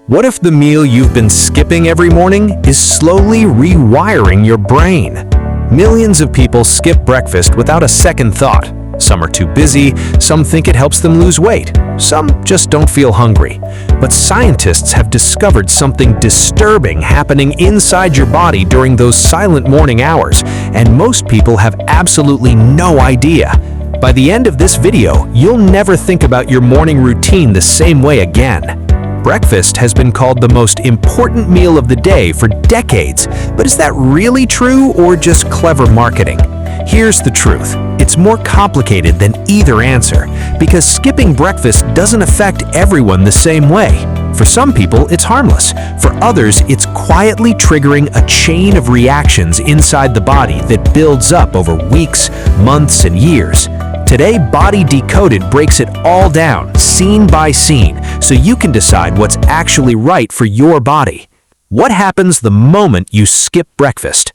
What if the meal you've been skipping every morning is slowly rewiring your brain? Millions of people skip breakfast without a second thought. Some are too busy, some think it helps them lose weight, some just don't feel hungry. But scientists have discovered something disturbing happening inside your body during those silent morning hours, and most people have absolutely no idea. By the end of this video, you'll never think about your morning routine the same way again. Breakfast has been called the most important meal of the day for decades, but is that really true or just clever marketing? Here's the truth. It's more complicated than either answer, because skipping breakfast doesn't affect everyone the same way. For some people, it's harmless. For others, it's quietly triggering a chain of reactions inside the body that builds up over weeks, months, and years. Today, BodyDecoded breaks it all down, scene by scene, so you can decide what's actually right for your body. What happens the moment you skip breakfast?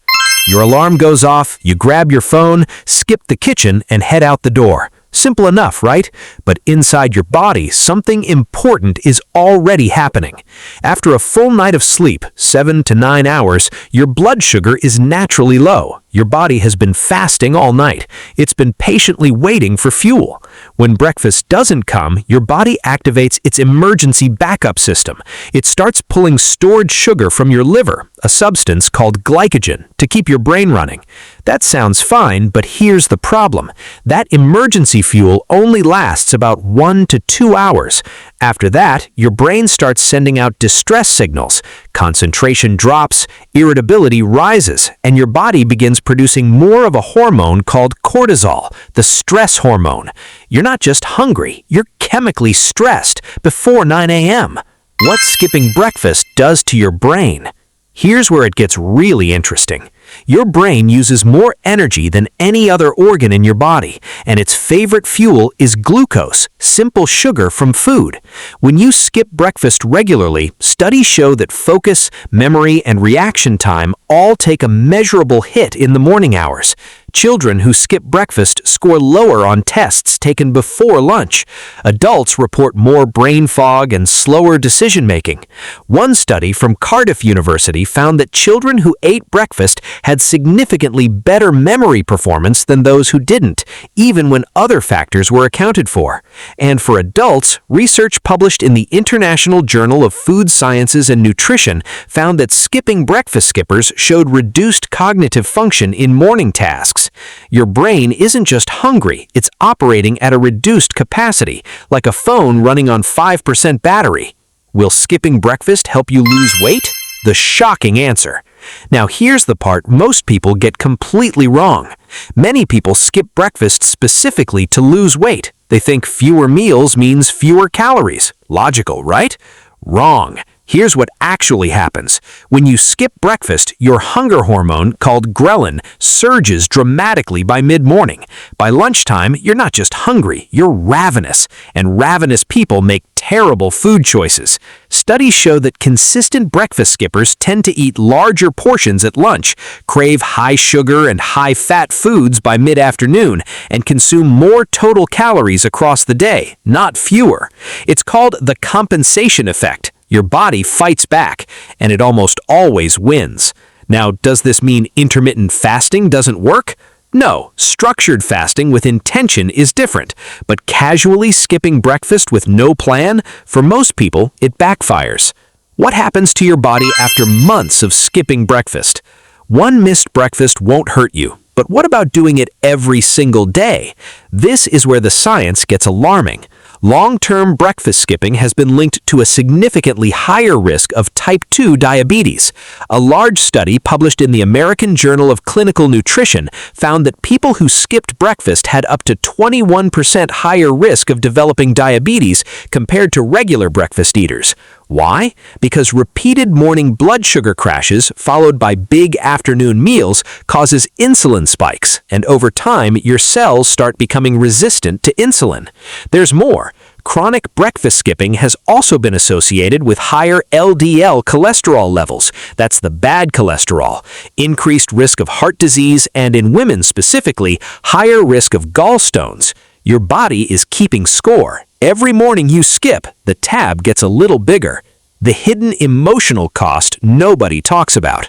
Your alarm goes off, you grab your phone, skip the kitchen, and head out the door. Simple enough, right? But inside your body, something important is already happening. After a full night of sleep, 7 to 9 hours, your blood sugar is naturally low. Your body has been fasting all night. It's been patiently waiting for fuel. When breakfast doesn't come, your body activates its emergency backup system. It starts pulling stored sugar from your liver, a substance called glycogen, to keep your brain running. That sounds fine, but here's the problem. That emergency fuel only lasts about 1 to 2 hours. After that, your brain starts sending out distress signals. Concentration drops, irritability rises, and your body begins producing more of a hormone called cortisol, the stress hormone. You're not just hungry, you're chemically stressed before 9 a.m. What skipping breakfast does to your brain? Here's where it gets really interesting. Your brain uses more energy than any other organ in your body, and its favorite fuel is glucose, simple sugar from food. When you skip breakfast regularly, studies show that focus, memory, and reaction time all take a measurable hit in the morning hours. Children who skip breakfast score lower on tests taken before lunch. Adults report more brain fog and slower decision-making. One study from Cardiff University found that children who ate breakfast had significantly better memory performance than those who didn't, even when other factors were accounted for. And for adults, research published in the International Journal of Food Sciences and Nutrition found that skipping breakfast skippers showed reduced cognitive function in morning tasks. Your brain isn't just hungry, it's operating at a reduced capacity, like a phone running on 5% battery. Will skipping breakfast help you lose weight? The shocking answer. Now here's the part most people get completely wrong. Many people skip breakfast specifically to lose weight. They think fewer meals means fewer calories. Logical, right? Wrong. Here's what actually happens. When you skip breakfast, your hunger hormone, called ghrelin, surges dramatically by mid-morning. By lunchtime, you're not just hungry, you're ravenous. And ravenous people make terrible food choices. Studies show that consistent breakfast skippers tend to eat larger portions at lunch, crave high sugar and high fat foods by mid-afternoon, and consume more total calories across the day, not fewer. It's called the compensation effect. Your body fights back, and it almost always wins. Now, does this mean intermittent fasting doesn't work? No, structured fasting with intention is different, but casually skipping breakfast with no plan, for most people, it backfires. What happens to your body after months of skipping breakfast? One missed breakfast won't hurt you, but what about doing it every single day? This is where the science gets alarming. Long-term breakfast skipping has been linked to a significantly higher risk of type 2 diabetes. A large study published in the American Journal of Clinical Nutrition found that people who skipped breakfast had up to 21% higher risk of developing diabetes compared to regular breakfast eaters. Why? Because repeated morning blood sugar crashes followed by big afternoon meals causes insulin spikes, and over time, your cells start becoming resistant to insulin. There's more. Chronic breakfast skipping has also been associated with higher LDL cholesterol levels, that's the bad cholesterol, increased risk of heart disease, and in women specifically, higher risk of gallstones. Your body is keeping score. Every morning you skip, the tab gets a little bigger. the hidden emotional cost nobody talks about.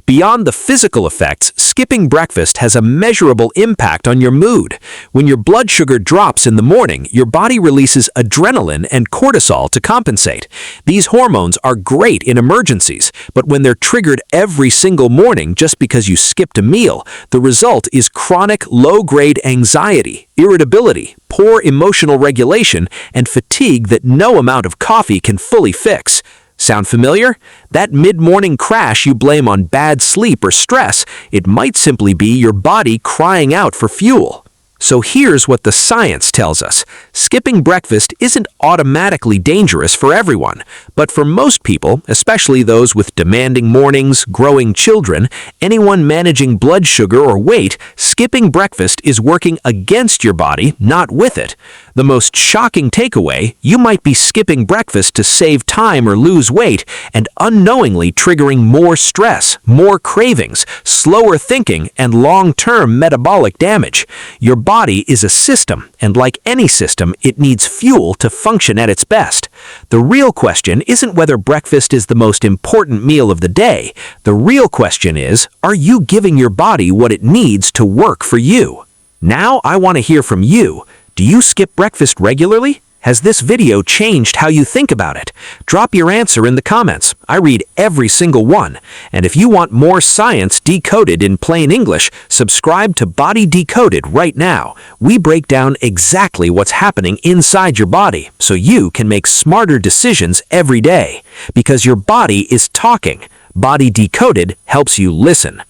Beyond the physical effects, skipping breakfast has a measurable impact on your mood. When your blood sugar drops in the morning, your body releases adrenaline and cortisol to compensate. These hormones are great in emergencies, but when they're triggered every single morning just because you skipped a meal, the result is chronic low-grade anxiety, irritability, poor emotional regulation, and fatigue that no amount of coffee can fully fix. Sound familiar? That mid-morning crash you blame on bad sleep or stress, it might simply be your body crying out for fuel. So here's what the science tells us. Skipping breakfast isn't automatically dangerous for everyone, but for most people, especially those with demanding mornings, growing children, anyone managing blood sugar or weight, skipping breakfast is working against your body, not with it. The most shocking takeaway, you might be skipping breakfast to save time or lose weight and unknowingly triggering more stress, more cravings, slower thinking, and long-term metabolic damage. Your body is a system, and like any system, it needs fuel to function at its best. The real question isn't whether breakfast is the most important meal of the day. The real question is, are you giving your body what it needs to work for you? Now I want to hear from you. Do you skip breakfast regularly? Has this video changed how you think about it? Drop your answer in the comments. I read every single one. And if you want more science decoded in plain English, subscribe to Body Decoded right now. We break down exactly what's happening inside your body so you can make smarter decisions every day. Because your body is talking. Body Decoded helps you listen.